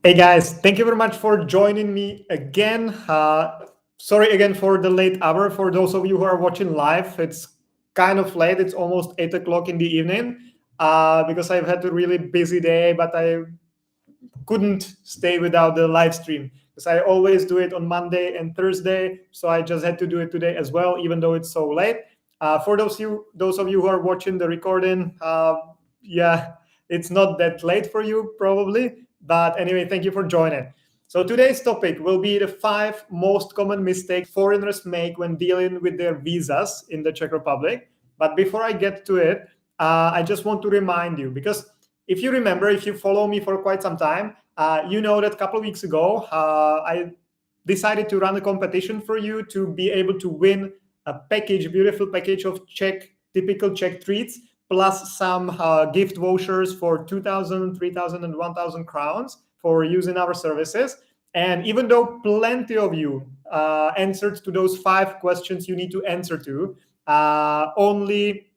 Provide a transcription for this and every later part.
Hey guys, thank you very much for joining me again. Sorry again for the late hour. For those of you who are watching live, it's kind of late. It's almost 8 o'clock in the evening because I've had a really busy day, but I couldn't stay without the live stream because I always do it on Monday and Thursday. So I just had to do it today as well, even though it's so late. For those of you who are watching the recording, yeah, it's not that late for you probably. But anyway, thank you for joining. So today's topic will be the 5 most common mistakes foreigners make when dealing with their visas in the Czech Republic. But before I get to it, I just want to remind you because if you remember, if you follow me for quite some time, you know that a couple of weeks ago, I decided to run a competition for you to be able to win a package, a beautiful package of typical Czech treats, plus some gift vouchers for 2,000, 3,000, and 1,000 crowns for using our services. And even though plenty of you answered to those 5 questions you need to answer to, only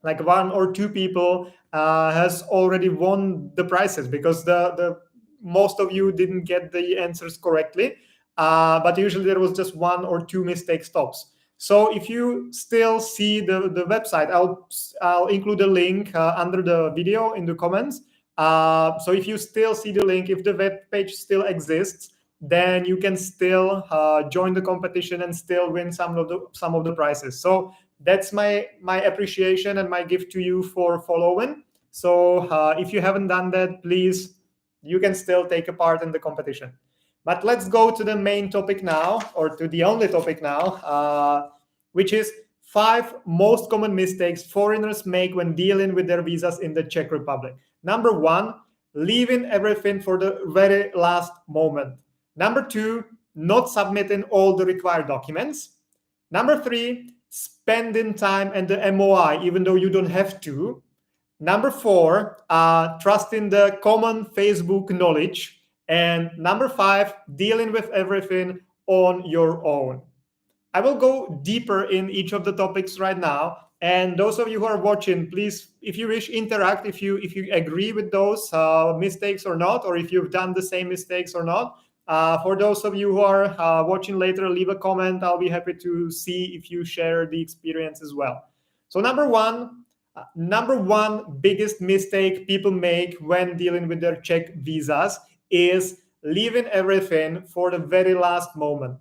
like 1 or 2 people has already won the prizes because the most of you didn't get the answers correctly. But usually there was just 1 or 2 mistake stops. So if you still see the website, I'll include a link under the video in the comments. So if you still see the link, if the web page still exists, then you can still join the competition and still win some of the prizes. So that's my appreciation and my gift to you for following. So if you haven't done that, please, you can still take a part in the competition. But let's go to the main topic now, or to the only topic now, which is 5 most common mistakes foreigners make when dealing with their visas in the Czech Republic. Number 1, leaving everything for the very last moment. Number 2, not submitting all the required documents. Number 3, spending time at the MOI even though you don't have to. Number 4, trusting the common Facebook knowledge. And number 5, dealing with everything on your own. I will go deeper in each of the topics right now. And those of you who are watching, please, if you wish, interact if you agree with those mistakes or not, or if you've done the same mistakes or not. For those of you who are watching later, leave a comment. I'll be happy to see if you share the experience as well. So number one biggest mistake people make when dealing with their Czech visas is leaving everything for the very last moment.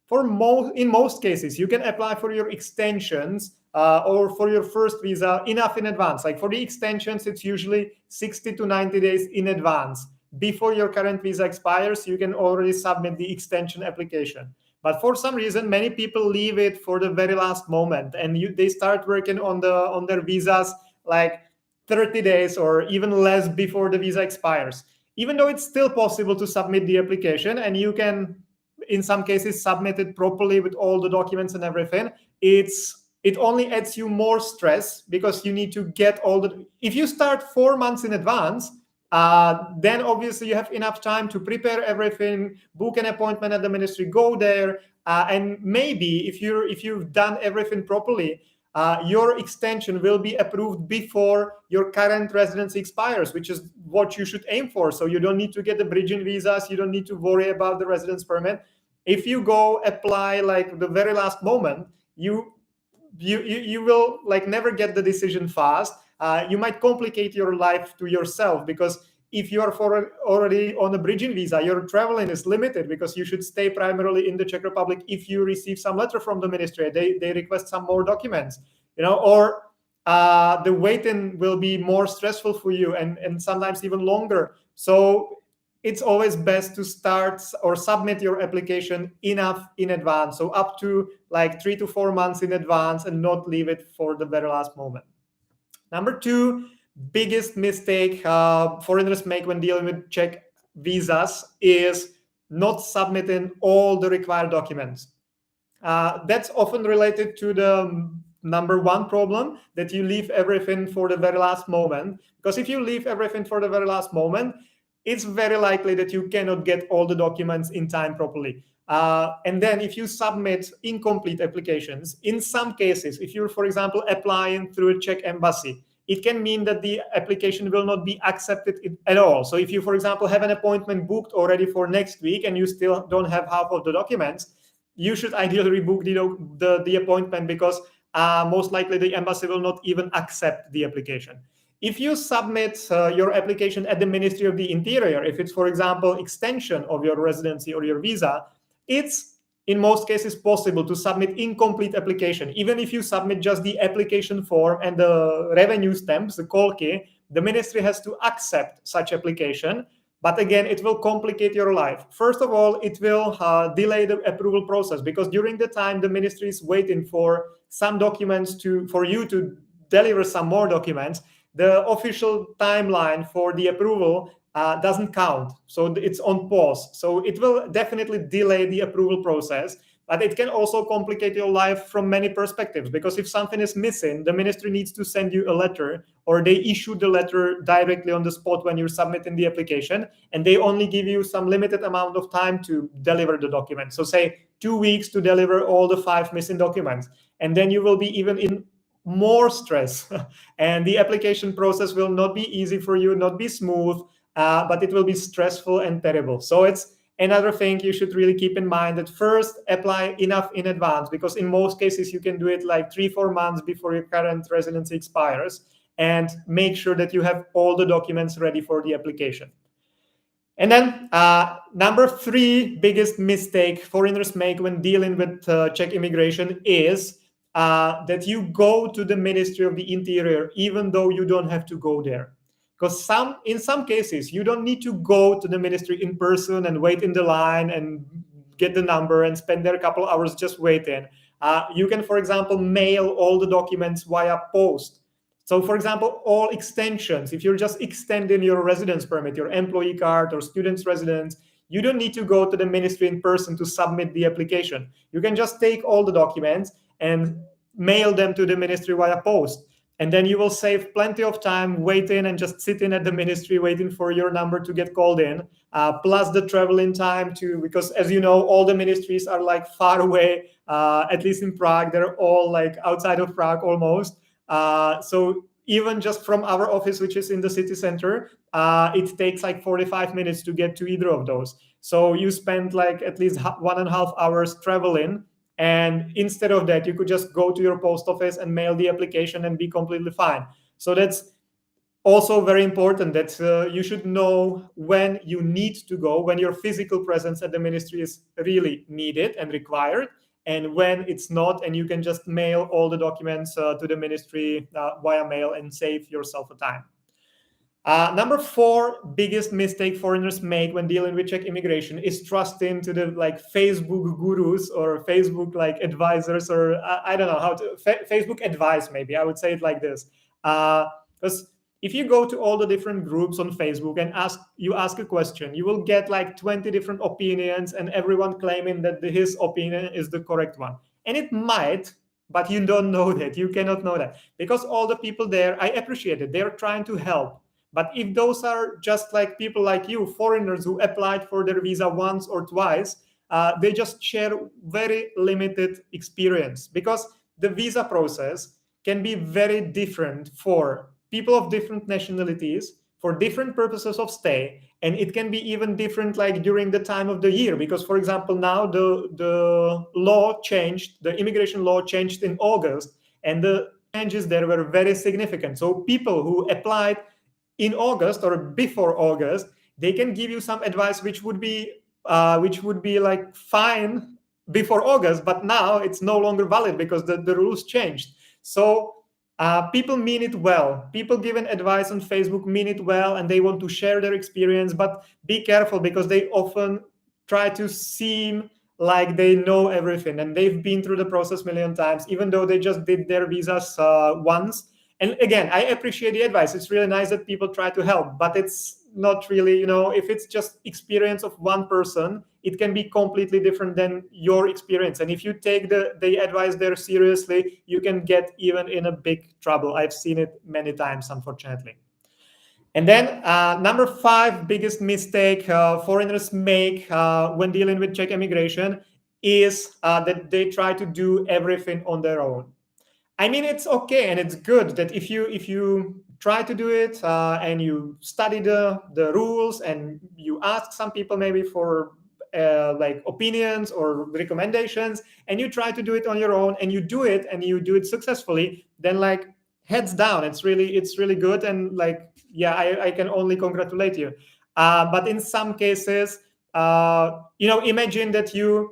In most cases, you can apply for your extensions or for your first visa enough in advance. Like for the extensions, it's usually 60 to 90 days in advance. Before your current visa expires, you can already submit the extension application. But for some reason, many people leave it for the very last moment, and they start working on their visas like 30 days or even less before the visa expires. Even though it's still possible to submit the application, and you can, in some cases, submit it properly with all the documents and everything, it only adds you more stress because you need to get all the. If you start 4 months in advance, then obviously you have enough time to prepare everything, book an appointment at the ministry, go there, and maybe if you've done everything properly, your extension will be approved before your current residency expires, which is what you should aim for. So you don't need to get the bridging visas, you don't need to worry about the residence permit. If you go apply like the very last moment, you will like never get the decision fast. You might complicate your life to yourself because if you are already on a bridging visa, your traveling is limited because you should stay primarily in the Czech Republic. If you receive some letter from the ministry, they request some more documents, or the waiting will be more stressful for you and sometimes even longer. So it's always best to start or submit your application enough in advance. So up to like 3 to 4 months in advance and not leave it for the very last moment. Number 2, biggest mistake foreigners make when dealing with Czech visas is not submitting all the required documents. That's often related to the number 1 problem, that you leave everything for the very last moment. Because if you leave everything for the very last moment, it's very likely that you cannot get all the documents in time properly. And then if you submit incomplete applications, in some cases, if you're, for example, applying through a Czech embassy, it can mean that the application will not be accepted at all. So if you, for example, have an appointment booked already for next week and you still don't have half of the documents, you should ideally rebook the appointment, because most likely the embassy will not even accept the application. If you submit your application at the Ministry of the Interior, if it's, for example, extension of your residency or your visa, it's in most cases possible to submit incomplete application. Even if you submit just the application form and the revenue stamps, the kolky, the ministry has to accept such application. But again, it will complicate your life. First of all, it will delay the approval process, because during the time the ministry is waiting for some documents for you to deliver some more documents, the official timeline for the approval doesn't count. So it's on pause. So it will definitely delay the approval process, but it can also complicate your life from many perspectives, because if something is missing, the ministry needs to send you a letter, or they issue the letter directly on the spot when you're submitting the application, and they only give you some limited amount of time to deliver the document. So say 2 weeks to deliver all the 5 missing documents, and then you will be even in more stress and the application process will not be easy for you, not be smooth, but it will be stressful and terrible. So it's another thing you should really keep in mind, that first apply enough in advance, because in most cases you can do it like 3-4 months before your current residency expires, and make sure that you have all the documents ready for the application. And then number 3 biggest mistake foreigners make when dealing with Czech immigration is that you go to the Ministry of the Interior even though you don't have to go there. Because in some cases, you don't need to go to the ministry in person and wait in the line and get the number and spend there a couple hours just waiting. You can, for example, mail all the documents via post. So, for example, all extensions, if you're just extending your residence permit, your employee card or student's residence, you don't need to go to the ministry in person to submit the application. You can just take all the documents and mail them to the ministry via post. And then you will save plenty of time waiting and just sitting at the ministry waiting for your number to get called in, plus the traveling time too, because as you know, all the ministries are like far away, at least in Prague, they're all like outside of Prague almost. So even just from our office, which is in the city center, it takes like 45 minutes to get to either of those. So you spend like at least 1.5 hours traveling. And instead of that, you could just go to your post office and mail the application and be completely fine. So that's also very important, that you should know when you need to go, when your physical presence at the ministry is really needed and required, and when it's not, and you can just mail all the documents to the ministry via mail and save yourself a time. Number 4 biggest mistake foreigners make when dealing with Czech immigration is trusting to the like Facebook gurus or Facebook like advisors, or I don't know how to Facebook advice, maybe I would say it like this. Because if you go to all the different groups on Facebook and ask a question, you will get like 20 different opinions, and everyone claiming that his opinion is the correct one. And it might, but you don't know that. You cannot know that, because all the people there, I appreciate it, they're trying to help. But if those are just like people like you, foreigners who applied for their visa once or twice, they just share very limited experience, because the visa process can be very different for people of different nationalities, for different purposes of stay, and it can be even different like during the time of the year, because for example now the law changed, the immigration law changed in August, and the changes there were very significant. So people who applied in August or before August, they can give you some advice which would be like fine before August, but now it's no longer valid because the rules changed. So people mean it well. People giving advice on Facebook mean it well, and they want to share their experience, but be careful, because they often try to seem like they know everything, and they've been through the process a million times, even though they just did their visas once. And again, I appreciate the advice. It's really nice that people try to help, but it's not really, if it's just experience of one person, it can be completely different than your experience. And if you take the advice there seriously, you can get even in a big trouble. I've seen it many times, unfortunately. And then number 5 biggest mistake foreigners make when dealing with Czech immigration is that they try to do everything on their own. I mean, it's okay and it's good that if you try to do it and you study the rules and you ask some people maybe for like opinions or recommendations, and you try to do it on your own and you do it and you do it successfully, then like heads down, it's really good, and like yeah, I can only congratulate you. But in some cases, imagine that you're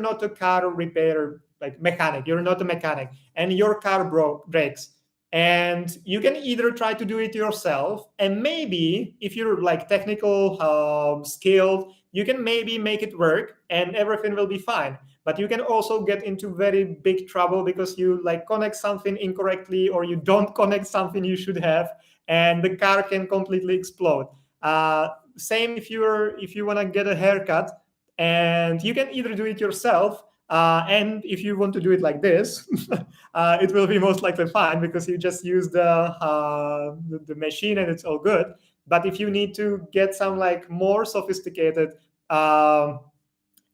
not a car repair like mechanic, you're not a mechanic, and your car breaks, and you can either try to do it yourself, and maybe if you're like technical skilled, you can maybe make it work and everything will be fine. But you can also get into very big trouble because you like connect something incorrectly, or you don't connect something you should have, and the car can completely explode. Same if you want to get a haircut, and you can either do it yourself, and if you want to do it like this, it will be most likely fine because you just use the machine and it's all good. But if you need to get some like more sophisticated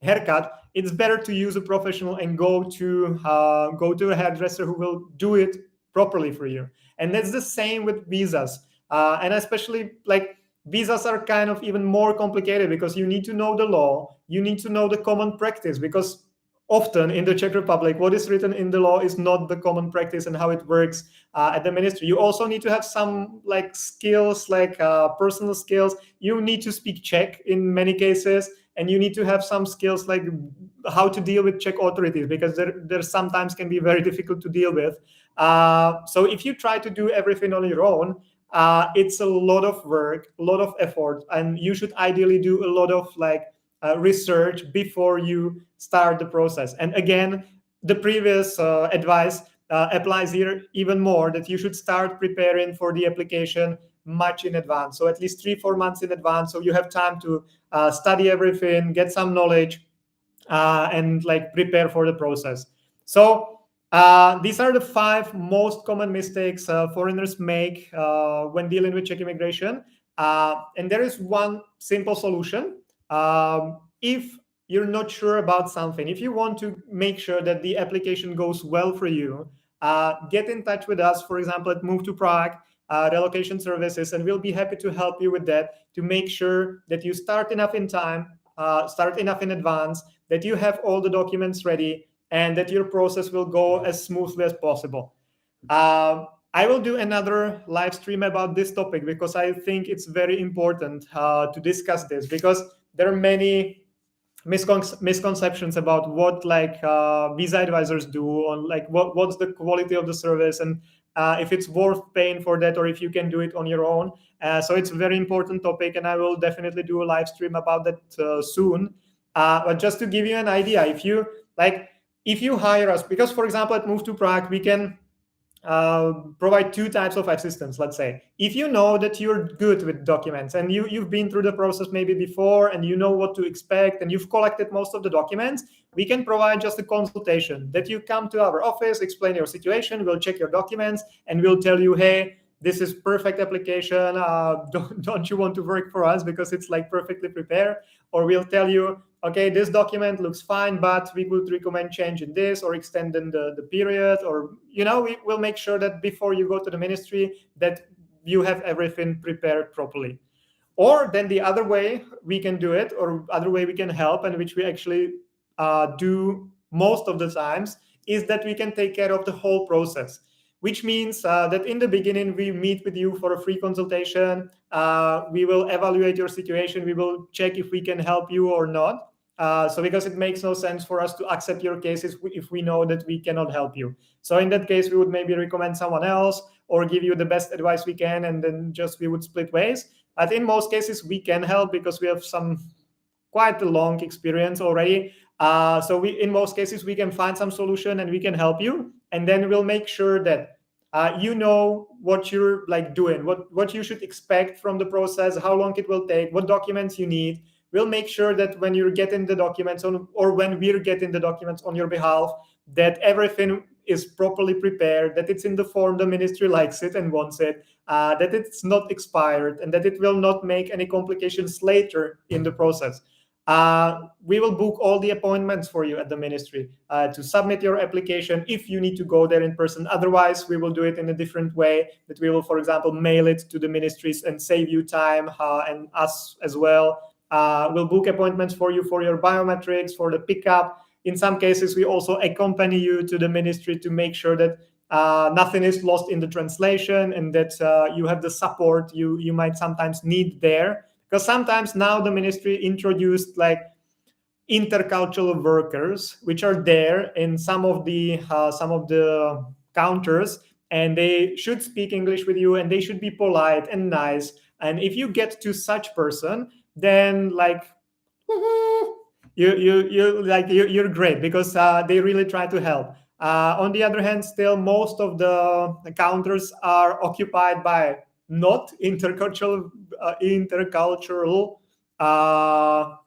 haircut, it's better to use a professional and go to a hairdresser who will do it properly for you. And that's the same with visas, and especially like visas are kind of even more complicated because you need to know the law, you need to know the common practice, because often in the Czech Republic, what is written in the law is not the common practice and how it works at the ministry. You also need to have some like skills, like personal skills. You need to speak Czech in many cases, and you need to have some skills like how to deal with Czech authorities, because there sometimes can be very difficult to deal with. So if you try to do everything on your own, it's a lot of work, a lot of effort, and you should ideally do a lot of like research before you start the process. And again, the previous advice applies here even more, that you should start preparing for the application much in advance. So at least 3-4 months in advance. So you have time to study everything, get some knowledge, and like prepare for the process. So these are the 5 most common mistakes foreigners make when dealing with Czech immigration. And there is one simple solution. If you're not sure about something, if you want to make sure that the application goes well for you, get in touch with us, for example, at Move to Prague Relocation Services, and we'll be happy to help you with that, to make sure that you start enough in time, start enough in advance, that you have all the documents ready, and that your process will go as smoothly as possible. I will do another live stream about this topic because I think it's very important to discuss this, because there are many misconceptions about what like visa advisors do, on like what's the quality of the service, and if it's worth paying for that, or if you can do it on your own. So it's a very important topic, and I will definitely do a live stream about that soon. But just to give you an idea, if you hire us, because for example at Move to Prague we can provide 2 types of assistance. Let's say if you know that you're good with documents and you've been through the process maybe before, and you know what to expect, and you've collected most of the documents, we can provide just a consultation, that you come to our office, explain your situation, we'll check your documents, and we'll tell you, hey, this is perfect application, don't you want to work for us because it's like perfectly prepared? Or we'll tell you, okay, this document looks fine, but we would recommend changing this or extending the period, or we will make sure that before you go to the ministry that you have everything prepared properly. Or then the other way we can do it, or other way we can help, and which we actually do most of the times, is that we can take care of the whole process, which means that in the beginning we meet with you for a free consultation. We will evaluate your situation. We will check if we can help you or not. So because it makes no sense for us to accept your cases if we know that we cannot help you. So in that case, we would maybe recommend someone else or give you the best advice we can, and then just we would split ways. But in most cases, we can help because we have quite a long experience already. So in most cases, we can find some solution and we can help you. And then we'll make sure that you know what you're like doing, what you should expect from the process, how long it will take, what documents you need. We'll make sure that when you're getting the documents or when we're getting the documents on your behalf, that everything is properly prepared, that it's in the form the ministry likes it and wants it, that it's not expired, and that it will not make any complications later in the process. We will book all the appointments for you at the ministry to submit your application if you need to go there in person. Otherwise, we will do it in a different way, that we will, for example, mail it to the ministries and save you time and us as well. We'll book appointments for you for your biometrics, for the pickup. In some cases, we also accompany you to the ministry to make sure that nothing is lost in the translation and that you have the support you might sometimes need there. Because sometimes now the ministry introduced like intercultural workers, which are there in some of the counters, and they should speak English with you, and they should be polite and nice. And if you get to such person, then like you're great, because they really try to help. On the other hand, still most of the counters are occupied by not intercultural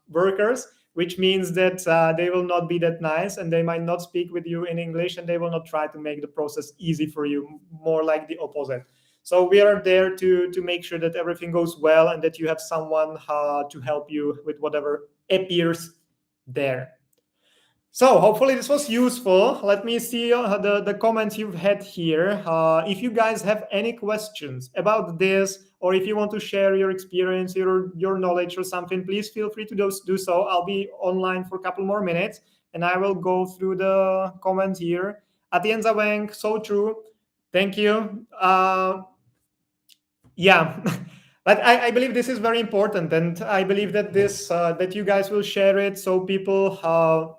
workers, which means that they will not be that nice, and they might not speak with you in English, and they will not try to make the process easy for you, more like the opposite. So we are there to make sure that everything goes well and that you have someone to help you with whatever appears there. So hopefully this was useful. Let me see the comments you've had here. If you guys have any questions about this, or if you want to share your experience, your knowledge or something, please feel free to do so. I'll be online for a couple more minutes and I will go through the comments here. Atienza Wang, so true. Thank you. Yeah. But I believe this is very important, and I believe that this that you guys will share it so people,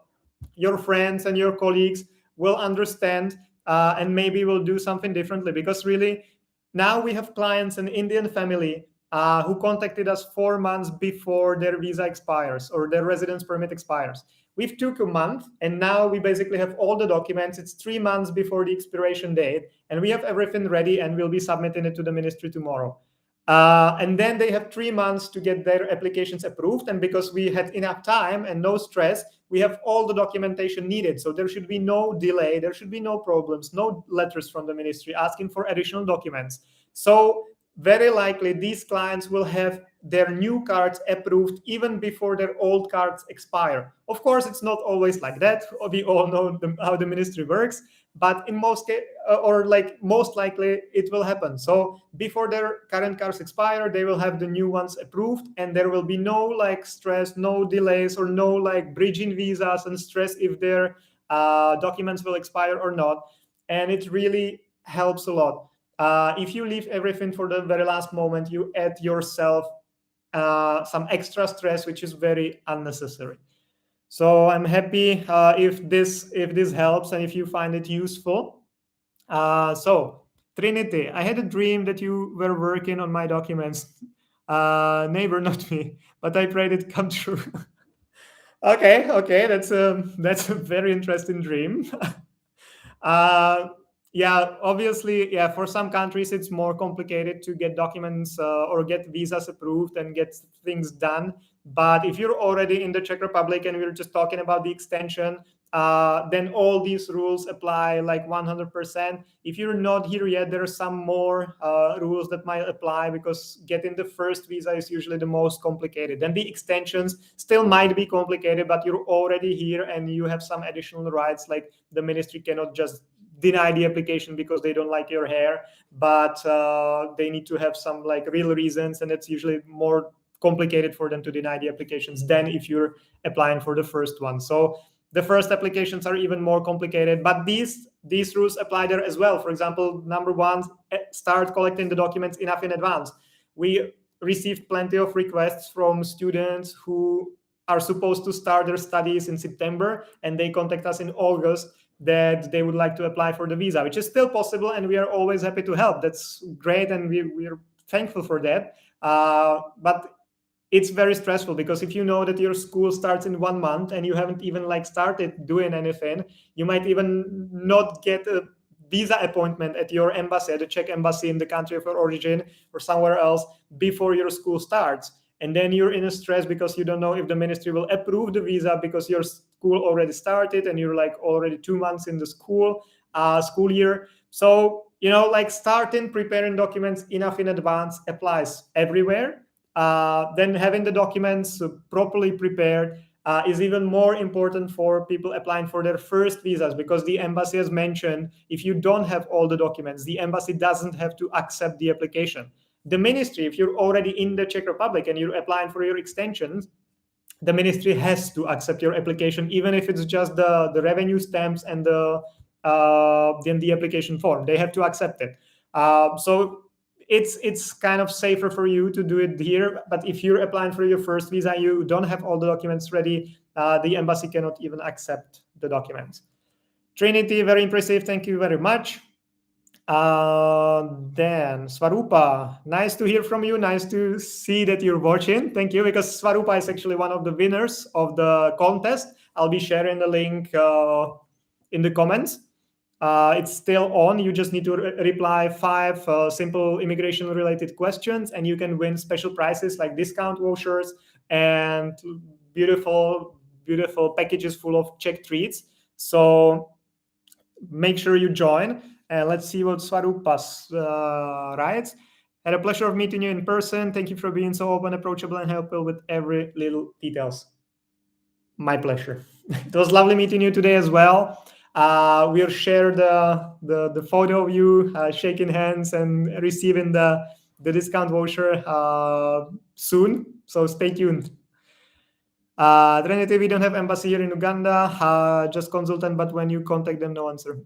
your friends and your colleagues, will understand and maybe will do something differently. Because really, now we have clients, an Indian family who contacted us 4 months before their visa expires or their residence permit expires. We've took a month, and now we basically have all the documents. It's 3 months before the expiration date, and we have everything ready, and we'll be submitting it to the ministry tomorrow. And then they have 3 months to get their applications approved. And because we had enough time and no stress, we have all the documentation needed. So there should be no delay. There should be no problems, no letters from the ministry asking for additional documents. So very likely these clients will have their new cards approved even before their old cards expire. Of course, it's not always like that. We all know how the ministry works. But in most cases, or like most likely, it will happen. So before their current cards expire, they will have the new ones approved, and there will be no like stress, no delays, or no like bridging visas and stress if their documents will expire or not. And it really helps a lot. If you leave everything for the very last moment, you add yourself some extra stress, which is very unnecessary. So I'm happy if this helps and if you find it useful. So Trinity, I had a dream that you were working on my documents. Neighbor, not me, but I prayed it come true. Okay, that's a very interesting dream. Yeah, obviously, yeah, for some countries it's more complicated to get documents or get visas approved and get things done. But if you're already in the Czech Republic and we're just talking about the extension, then all these rules apply like 100%. If you're not here yet, there are some more rules that might apply, because getting the first visa is usually the most complicated. Then the extensions still might be complicated, but you're already here and you have some additional rights, like the ministry cannot just deny the application because they don't like your hair, but they need to have some like real reasons, and it's usually more complicated for them to deny the applications than if you're applying for the first one. So the first applications are even more complicated, but these rules apply there as well. For example, number one, start collecting the documents enough in advance. We received plenty of requests from students who are supposed to start their studies in September, and they contact us in August that they would like to apply for the visa, which is still possible, and we are always happy to help. That's great, and we're thankful for that. But it's very stressful, because if you know that your school starts in 1 month and you haven't even like started doing anything, you might even not get a visa appointment at your embassy, at the Czech embassy in the country of your origin or somewhere else, before your school starts. And then you're in a stress because you don't know if the ministry will approve the visa, because your school already started and you're like already 2 months in the school year. So, like starting preparing documents enough in advance applies everywhere. then having the documents properly prepared is even more important for people applying for their first visas, because the embassy has mentioned if you don't have all the documents, the embassy doesn't have to accept the application. The ministry, if you're already in the Czech Republic and you're applying for your extensions, the ministry has to accept your application, even if it's just the revenue stamps and then the application form. They have to accept it. So it's kind of safer for you to do it here. But if you're applying for your first visa, you don't have all the documents ready, the embassy cannot even accept the documents. Trinity, very impressive. Thank you very much. Then Swarupa, nice to hear from you. Nice to see that you're watching. Thank you, because Swarupa is actually one of the winners of the contest. I'll be sharing the link in the comments. It's still on. You just need to reply 5 simple immigration related questions, and you can win special prizes like discount vouchers and beautiful packages full of Czech treats. So make sure you join. And let's see what Swarupas writes. Had a pleasure of meeting you in person. Thank you for being so open, approachable, and helpful with every little details. My pleasure. It was lovely meeting you today as well. We'll share the photo of you shaking hands and receiving the discount voucher soon. So stay tuned. Trinity, we don't have embassy here in Uganda, just consultant, but when you contact them, no answer.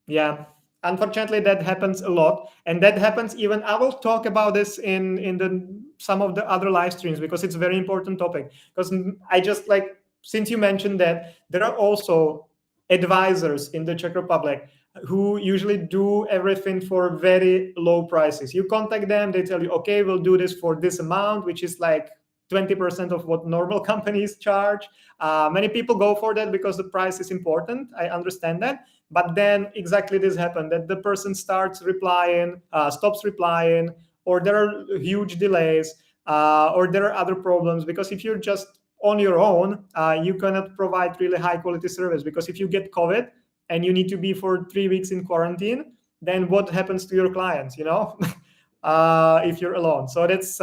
Yeah, unfortunately, that happens a lot, and that happens even. I will talk about this in some of the other live streams, because it's a very important topic. Because I just since you mentioned that, there are also advisors in the Czech Republic who usually do everything for very low prices. You contact them, they tell you, okay, we'll do this for this amount, which is like 20% of what normal companies charge. Many people go for that because the price is important. I understand that. But then exactly this happened, that the person starts replying, stops replying, or there are huge delays, or there are other problems. Because if you're just on your own, you cannot provide really high quality service. Because if you get COVID and you need to be for 3 weeks in quarantine, then what happens to your clients, if you're alone? So that's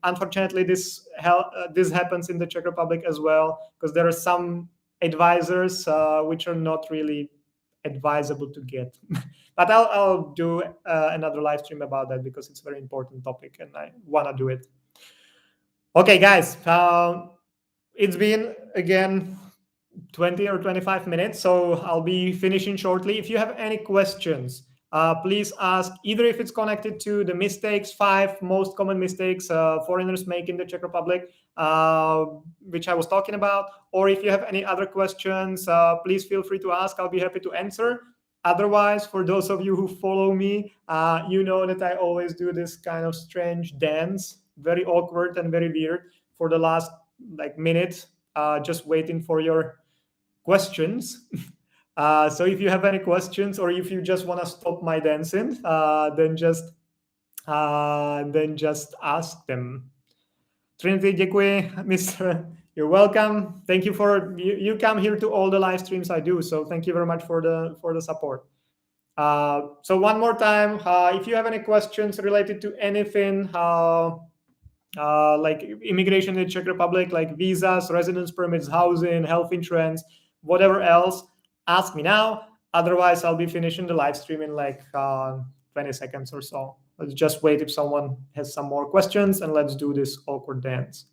unfortunately this happens in the Czech Republic as well, because there are some advisors which are not really advisable to get. But I'll do another live stream about that, because it's a very important topic and I want to do it. Okay, guys, it's been again 20 or 25 minutes, so I'll be finishing shortly. If you have any questions, please ask, either if it's connected to the mistakes, 5 most common mistakes foreigners make in the Czech Republic, which I was talking about, or if you have any other questions, please feel free to ask. I'll be happy to answer. Otherwise, for those of you who follow me, you know that I always do this kind of strange dance, very awkward and very weird, for the last minute, just waiting for your questions. So if you have any questions, or if you just want to stop my dancing, then just ask them. Trinity, děkuji, Mr. You're welcome. Thank you for you come here to all the live streams I do. So thank you very much for the support. So one more time, if you have any questions related to anything, like immigration in the Czech Republic, like visas, residence permits, housing, health insurance, whatever else, ask me now. Otherwise, I'll be finishing the live stream in 20 seconds or so. Let's just wait if someone has some more questions, and let's do this awkward dance.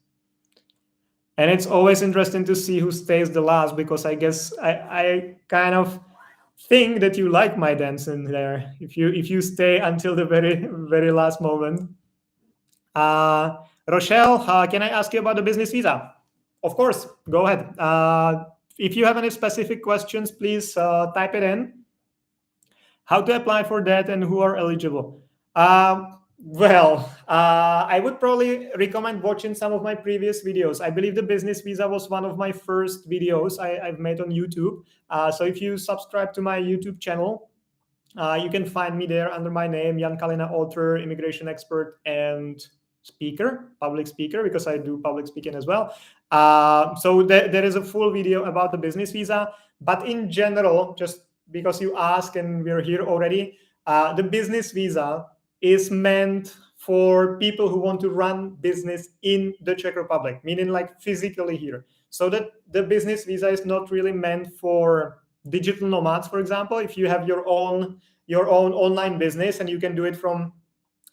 And it's always interesting to see who stays the last, because I guess I kind of think that you like my dancing there, if you stay until the very, very last moment. Rochelle, can I ask you about the business visa? Of course, go ahead. If you have any specific questions, please type it in. How to apply for that and who are eligible? Well, I would probably recommend watching some of my previous videos. I believe the business visa was one of my first videos I've made on YouTube. So if you subscribe to my YouTube channel, you can find me there under my name, Jan Kalina, author, immigration expert, and speaker, public speaker, because I do public speaking as well. So there is a full video about the business visa. But in general, just because you ask and we're here already, the business visa is meant for people who want to run business in the Czech Republic, meaning like physically here. So that the business visa is not really meant for digital nomads, for example. If you have your own online business and you can do it from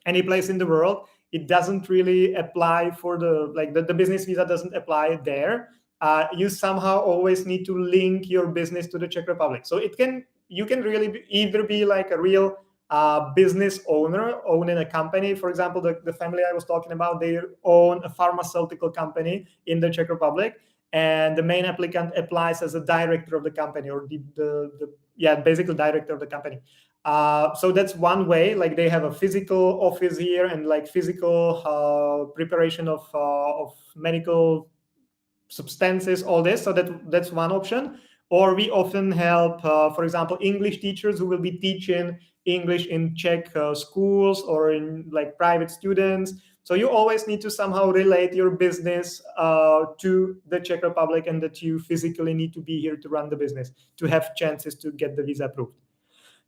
any place in the world, it doesn't really apply for the business visa doesn't apply there. You somehow always need to link your business to the Czech Republic. So you can really either be like a real business owner, owning a company. For example, the family I was talking about, they own a pharmaceutical company in the Czech Republic, and the main applicant applies as a director of the company, or basically director of the company. So that's one way. Like they have a physical office here and like physical preparation of medical substances, all this. So that's one option. Or we often help, for example, English teachers who will be teaching English in Czech schools or in like private students. So you always need to somehow relate your business to the Czech Republic, and that you physically need to be here to run the business to have chances to get the visa approved.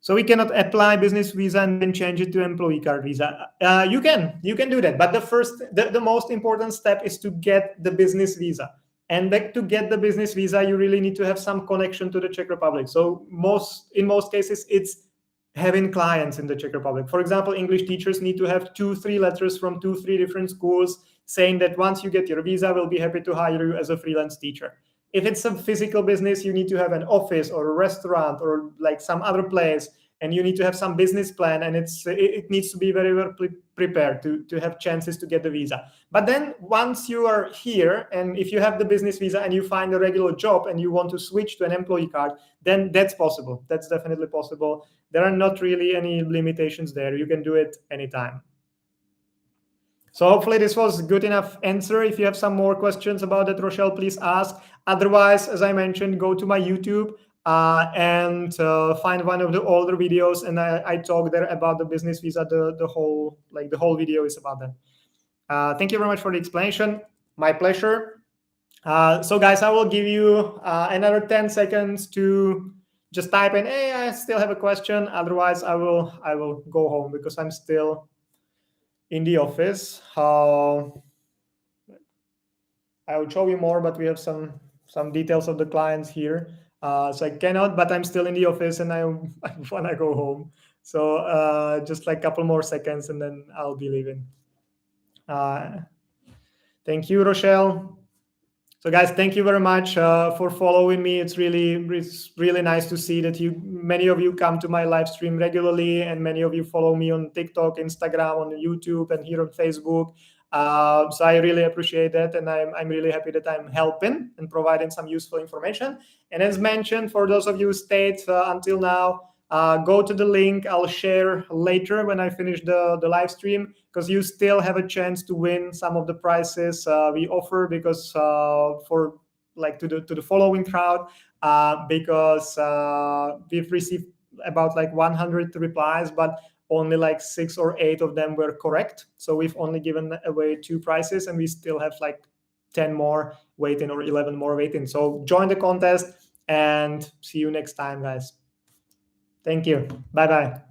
So we cannot apply business visa and then change it to employee card visa. You can do that, but the most important step is to get the business visa. And to get the business visa, you really need to have some connection to the Czech Republic. So in most cases, it's having clients in the Czech Republic. For example, English teachers need to have 2-3 letters from 2-3 different schools saying that once you get your visa, we'll be happy to hire you as a freelance teacher. If it's a physical business, you need to have an office or a restaurant or like some other place, and you need to have some business plan, and it needs to be very well prepared to have chances to get the visa. But then once you are here, and if you have the business visa and you find a regular job and you want to switch to an employee card, then that's possible. That's definitely possible. There are not really any limitations there. You can do it anytime. So hopefully this was a good enough answer. If you have some more questions about that, Rochelle, please ask. Otherwise, as I mentioned, go to my YouTube and find one of the older videos, and I talk there about the business visa. The whole video is about that. Thank you very much for the explanation. My pleasure. So guys, I will give you another 10 seconds to just type in, hey, I still have a question. Otherwise, I will go home because I'm still in the office. I will show you more, but we have some details of the clients here. So I cannot, but I'm still in the office and I want to go home. So just like a couple more seconds and then I'll be leaving. Thank you, Rochelle. So guys, thank you very much for following me. It's really nice to see that many of you come to my live stream regularly, and many of you follow me on TikTok, Instagram, on YouTube, and here on Facebook. So I really appreciate that, and I'm really happy that I'm helping and providing some useful information. And as mentioned, for those of you who stayed until now, go to the link I'll share later when I finish the live stream, because you still have a chance to win some of the prizes we offer, because for like to the following crowd, because we've received about like 100 replies, but only like 6 or 8 of them were correct. So we've only given away 2 prizes, and we still have like 10 more waiting or 11 more waiting. So join the contest and see you next time, guys. Thank you. Bye-bye.